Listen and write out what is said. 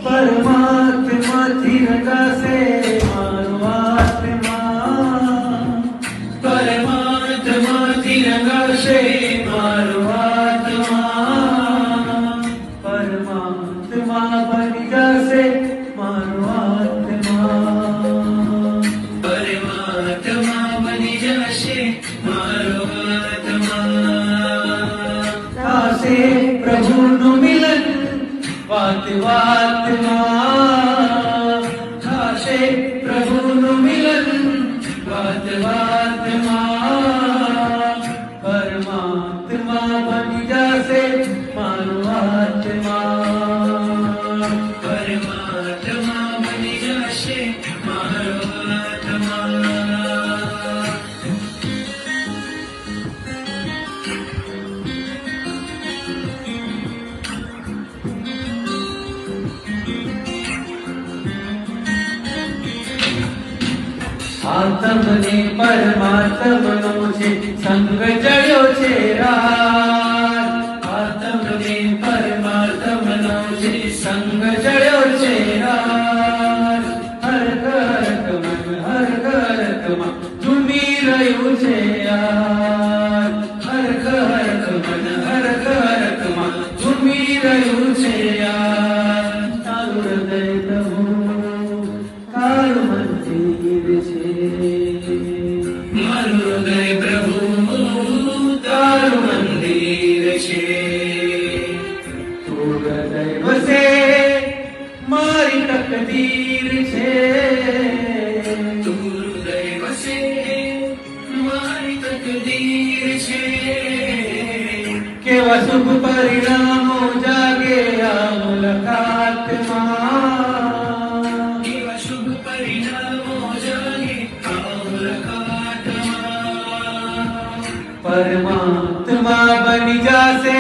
પરમાત્માથી રંગાશે મારો આત્મા, પરમાત્માથી રંગાશે મારો આત્મા, પરમાત્મા બની જશે મારો આત્મા, પરમાત્મા બની જશે મારો આત્મા, થશે પ્રભુનું મિલન વાત વાતમાં, થશે પ્રભુનું મિલન વાત વાતમાં, પરમાત્મા બની જશે મારો આત્મા, પરમાત્મા બની જશે મારો આત્મા. આત્મને પરમાત્મનો છે સંગ ચડ્યો છે રાત, આત્મને પરમાત્મનો છે સંગ ચડ્યો છે રાત, હર કરકમાં ઝૂમી રહ્યું છે યાર, હર કરકમાં ઝૂમી રહ્યું છે યાર, તારું હૃદય પ્રભુ તારું મંદિર છે, મારું હૃદય પ્રભુ તારું મંદિર છે, તું હૃદય વસે મારી તકદીર છે, તું હૃદય વસે મારી તકદીર છે, કેવા શુભ પરિણામો જાગે આ મુલાકાતમાં, કેવા શુભ પરિણામો જાગે આ મુલાકાતમાં, પરમાત્મા બની જશે